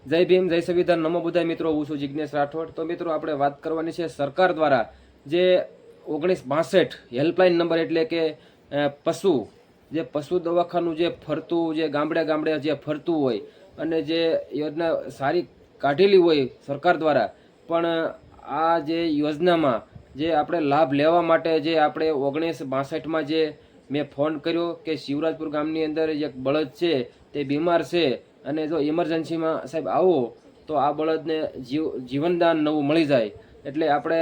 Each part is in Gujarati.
જય ભીમ, જય સંવિધાન, નમો બુદ્ધાય. મિત્રો, હું છું જિજ્ઞેશ રાઠોડ. તો મિત્રો, આપણે વાત કરવાની છે સરકાર દ્વારા જે 1962 હેલ્પલાઇન નંબર, એટલે કે પશુ દવાખાનું જે ફરતું, જે ગામડે ગામડે જે ફરતું હોય અને જે યોજના સારી કાઢેલી હોય સરકાર દ્વારા, પણ આ જે યોજનામાં જે આપણે લાભ લેવા માટે જે આપણે 1962માં જે મેં ફોન કર્યો કે શિવરાજપુર ગામની અંદર એક બળદ છે તે બીમાર છે અને જો ઇમરજન્સીમાં સાહેબ આવો તો આ બળદને જીવનદાન નવું મળી જાય. એટલે આપણે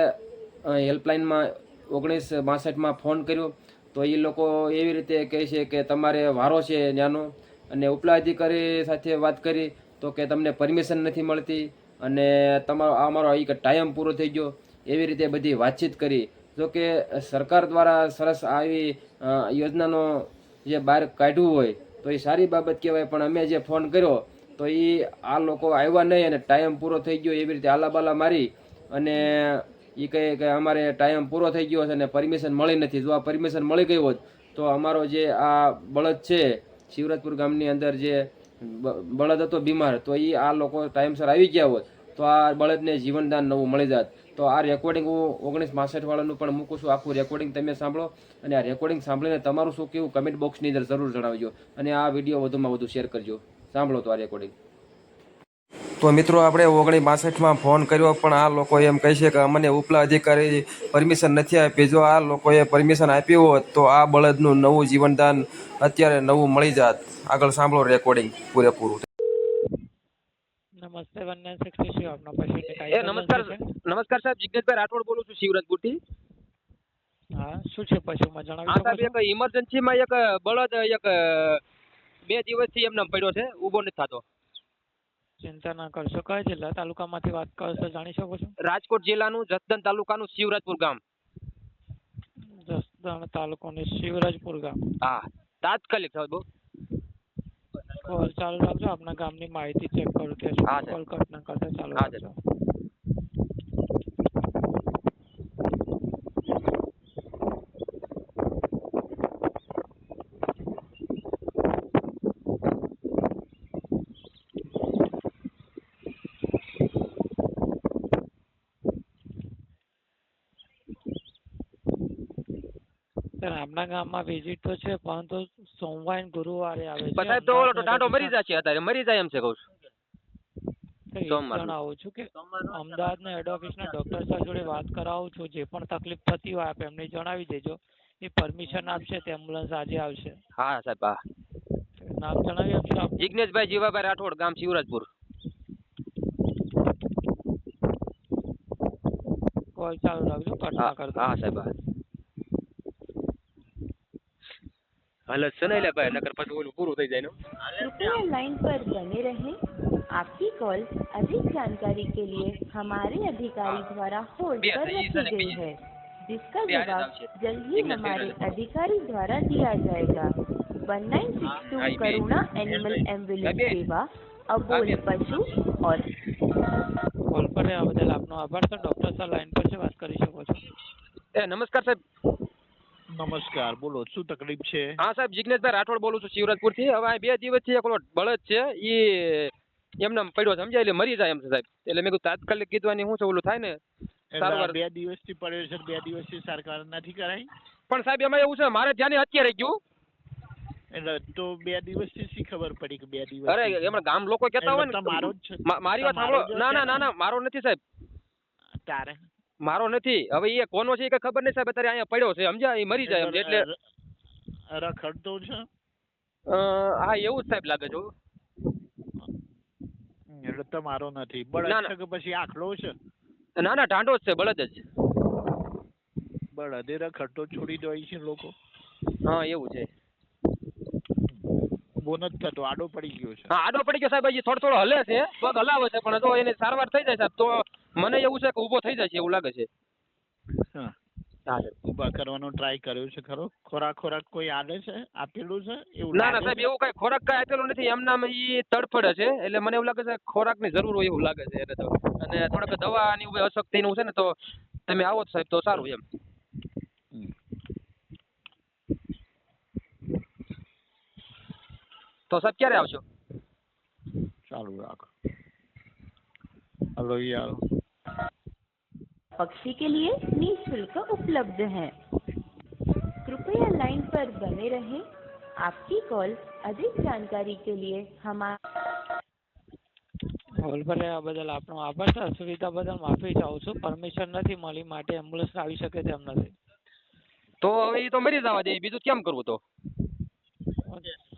હેલ્પલાઇનમાં 1962માં ફોન કર્યો તો એ લોકો એવી રીતે કહે છે કે તમારે વારો છે ત્યાંનો, અને ઉપલા અધિકારી સાથે વાત કરી તો કે તમને પરમિશન નથી મળતી અને તમારો અમારો એક ટાઈમ પૂરો થઈ ગયો, એવી રીતે બધી વાતચીત કરી. જો કે સરકાર દ્વારા સરસ આવી યોજનાનો જે બહાર કાઢવું હોય તો એ સારી બાબત કહેવાય, પણ અમે જે ફોન કર્યો તો એ આ લોકો આવ્યા નહીં અને ટાઈમ પૂરો થઈ ગયો એવી રીતે આલાબાલા મારી અને એ કહે કે અમારે ટાઈમ પૂરો થઈ ગયો છે અને પરમિશન મળી નથી. જો આ પરમિશન મળી ગઈ હોત તો અમારો જે આ બળદ છે શિવરાજપુર ગામની અંદર જે બળદ હતો બીમાર, તો એ આ લોકો ટાઈમસર આવી ગયા હોત તો આ બળદને જીવનદાન નવું મળી જાત. તો આ રેકોર્ડિંગ હું 1962 વાળાનું પણ મૂકું છું, આખું રેકોર્ડિંગ તમે સાંભળો અને આ રેકોર્ડિંગ સાંભળીને તમારું શું કેવું કમેન્ટ બોક્સની અંદર જરૂર જણાવજો અને આ વિડીયો વધુમાં વધુ શેર કરજો. સાંભળો તો આ રેકોર્ડિંગ. તો મિત્રો, આપણે 1962માં ફોન કર્યો પણ આ લોકો એમ કહે છે કે અમને ઉપલા અધિકારી પરમિશન નથી આપી. જો આ લોકોએ પરમિશન આપી હોત તો આ બળદનું નવું જીવનદાન અત્યારે નવું મળી જાત. આગળ સાંભળો રેકોર્ડિંગ પૂરેપૂરું. નમસ્તે 1960 આપનો પેશન્ટ એ નમસ્કાર, નમસ્કાર સાહેબ, જિજ્ઞેશભાઈ રાઠોડ બોલું છું શિવરાજપુરથી. હા, શું છે પશુમાં જણાવી હા શકો સાહેબ, છો? એક ઇમરજન્સીમાં એક બળદ એક 2 દિવસથી એમને પડ્યો છે, ઊભો નથી થતો. ચિંતા ના કરશો. કયા જિલ્લા તાલુકામાંથી વાત કરો છો જાણી શકો છો? રાજકોટ જિલ્લાનું જસદણ તાલુકાનું શિવરાજપુર ગામ. જસદણ તાલુકાનું શિવરાજપુર ગામ. હા, તાત્કાલિક સાહેબ. કોલ ચાલુ રાખજો, આપના ગામની માહિતી ચેક કરું હા ત્યાં સાહેબ. કોલ કટ ના કરતા ચાલુ હા રાખજો. સર, આપના ગામમાં વિઝિટ તો છે પરંતુ સોમવારે અને ગુરુવારે આવે છે. સાહેબ તો ઓલો ટાંટો મરી જાય છે, અત્યારે મરી જાય એમ છે કહું છું. જણાવું છું કે અમદાવાદના હેડ ઓફિસના ડોક્ટર સાહેબ જોડે વાત કરાવું છું. જે પણ તકલીફ થતી હોય આપ એમને જણાવી દેજો. એ પરમિશન આપશે તો એમ્બ્યુલન્સ આજે આવશે. હા સાહેબ, હા. નામ જણાવી આપશો આપ? જિજ્ઞેશભાઈ જીવાભાઈ રાઠોડ, ગામ શિવરાજપુર. કોલ ચાલુ રાખજો, કટ ના કરતા. હા સાહેબ, હા. હાલ છે ને એટલે ભાઈ, નકર પછી ઓલું પૂરું થઈ જાય ને. कृपया लाइन पर बने रहें। आपकी कॉल अधिक जानकारी के लिए हमारे अधिकारी द्वारा होल्ड पर रखी गई है, जिसका जवाब जल्द ही हमारे अधिकारी द्वारा दिया जाएगा। 1962 करुणा एनिमल एम्बुलेंस सेवा अबोल पशु और કોલ પર રહેવા બદલ આપનો આભાર સર. ડોક્ટર સાહેબ લાઈન પર છે, વાત કરી શકો છો. નમસ્કાર સાહેબ. નમસ્કાર, બોલો શું તકલીફ છે? હા સાહેબ, જિજ્ઞેશભાઈ રાઠોડ બોલું છું શિવરાજપુરથી. હવે આ 2 દિવસથી એક ઓલો બળદ છે એ એમને પડ્યો સમજાય એટલે મરી જાય એમ છે સાહેબ. એટલે મેં કીધું તાત્કાલિક કીધવાની શું છે, ઓલું થાય ને સારવાર. 2 દિવસથી પડ્યો છે, 2 દિવસથી સરકાર નથી કરાઈ? પણ સાહેબ એમાં એવું છે, મારે ધ્યાને અત્યારે ગયું. એટલે તો 2 દિવસથી શી ખબર પડી કે 2 દિવસ? અરે એમાં ગામ લોકો કહેતા હોય ને મારો જ છે. મારી વાત સાંભળો. ના ના ના ના, મારો નથી સાહેબ, તારે મારો નથી. હવે એ કોનો છે એ કઈ ખબર નહીં સાહેબ, અત્યારે અહીંયા પડ્યો છે સમજ્યા, એ મરી જાય એમ છે. એટલે રખડતો છે હા એવું જ સાહેબ લાગે છે. એટલે તમારો નથી. બળદ છે કે પછી આખલો છે? ના ના, ટાંડો જ છે, બળદ જ. બળદે રખડતો છોડી દો છે લોકો. હા એવું છે. બોન જ થતો, આડો પડી ગયો છે. હા આડો પડી ગયો સાહેબ, હજી થોડો થોડો હલે છે, પગ હલાવે છે, પણ જો એને સારવાર થઈ જાય સાહેબ તો મને એવું છે કે ઊભો થઈ જાય છે એવું લાગે છે. હા, હા ઊભા કરવાનો ટ્રાય કર્યો છે ખરો? ખોરાક કોઈ આલે છે, આપેલું છે એવું? ના ના સાહેબ, એવું કઈ ખોરાક કઈ આપેલું નથી. એમનામ ઈ તડફડે છે, એટલે મને એવું લાગે છે ખોરાક ની જરૂર હોય એવું લાગે છે એને તો. અને થોડોક દવા ની અશક્તિ નું છે ને, તો તમે આવો તો સાહેબ તો સારું એમ. તો સાહેબ ક્યારે આવશો? ચાલુ રાખો. हेलो यार पक्षी के लिए निःशुल्क उपलब्ध है। कृपया लाइन पर बने रहें। आपकी कॉल अधिक जानकारी के लिए हमारे હોલ પર રહેવા બદલ આપનો આભાર સર. અસુવિધા બદલ માફી ચાહું છું. પરમિશન નથી મળી માટે એમ્બ્યુલન્સ આવી શકે તેમ નથી. તો હવે એ તો મરી જવા દે, બીજું કેમ કરવું તો?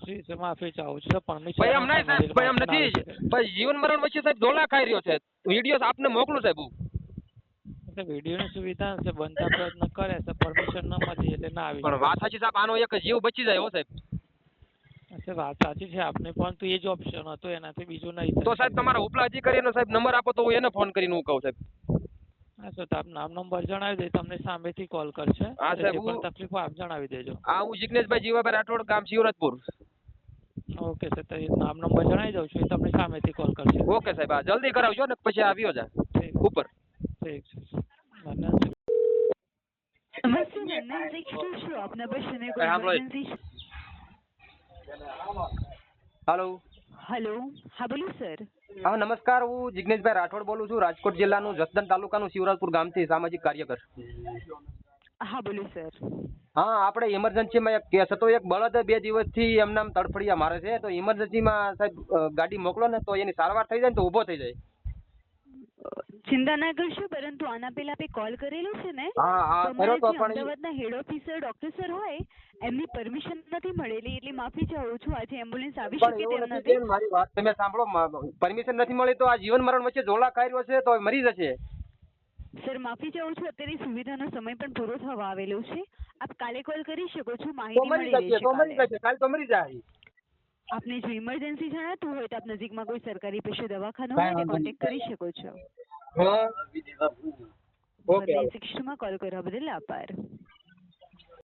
જી સર, માફી ચાહું છું. પરમિશન ભાઈ એમ નહીં સાહેબ, ભાઈ એમ નથી. ભાઈ જીવન મરણ વચ્ચે સાહેબ ધોલા ખાઈ રહ્યો છે. વિડીયો આપને મોકલું સાહેબ હું. વિડીયોની સુવિધા છે, બનતા પ્રયત્ન કરે છે, પરમિશન ન મળી એટલે ના આવી પણ વાત સાચી સાહેબ, આનો એક જીવ બચી જાય હો સાહેબ. શકે. વાત સાચી છે આપની, પરંતુ એ જ ઓપ્શન હતો, એનાથી બીજું નહીં તો સાહેબ તમારા ઉપલા અધિકારીનો સાહેબ નંબર આપો તો હું એને ફોન કરીને હું કહું સાહેબ. હા સર, તો આપ નામ નંબર જણાવી દે, તમને સામેથી કોલ કરશે. હા સાહેબ, જે પણ તકલીફ હોય આપ જણાવી દેજો. હા, હું જિગ્નેશભાઈ જીવાભાઈ રાઠોડ, ગામ શિવરાજપુર. ઓકે સર, તો એ નામ નંબર જણાવી દઉં છું, એ તમને સામેથી કોલ કરશે. ઓકે સાહેબ, હા જલ્દી કરાવજો ને પછી આવ્યો જા ઉપર. ઠીક છે ધન્યવાદ સર. નમસ્તે નંદન એક્સપ્રેસ શું આપના પાસે કોઈ ઇમરજન્સી છે? હાલો. હેલો, હા બોલો સર. હા નમસ્કાર, હું જિગ્નેશભાઈ રાઠોડ બોલું છું, રાજકોટ જિલ્લાનું જસદણ તાલુકાનું શિવરાજપુર ગામથી, સામાજિક કાર્યકર. હા બોલો સર. હા, આપણે ઇમરજન્સીમાં એક કેસ હતો. એક બળદ 2 દિવસથી એમ નામ તડફડિયા મારે છે, તો ઇમરજન્સીમાં સાહેબ ગાડી મોકલો ને તો એની સારવાર થઈ જાય ને તો ઊભો થઈ જાય. ચિંતા ના કરશો, પરંતુ આના પહેલા આપે કોલ કરેલો છે ને? હા હા કર્યો તો, પણ અમદાવાદના હેડ ઓફિસર ડોક્ટર સર હોય એમની પરમિશન નથી મળેલી, એટલે માફી ચાહું છું. આજે એમ્બ્યુલન્સ આવી શકે એવું તેમ નથી નથી. બેન, મારી વાત તમે સાંભળો. પરમિશન નથી મળી તો આ જીવન મરણ વચ્ચે ઝોલા ખાઈ રહ્યો છે, તો મરી જશે. સર માફી ચાહું છું, અત્યારે સુવિધાનો સમય પણ પૂરો થવા આવેલો છે. આપ કાલે કોલ કરી શકો છો, તો માહિતી મરી મળી જશે, તો મરી રહેશે. જશે, કાલ તો મરી જાય. આપને જો ઇમરજન્સી જણાતું હોય તો આપ નજીકમાં કોઈ સરકારી પેશી દવાખાનું કાંઈ હોય તે વાંધો નહીં. કોન્ટેક્ટ કરી શકો છો. હા ઓકે. શિક્ષણમાં કોલ કરવા બદલ આભાર.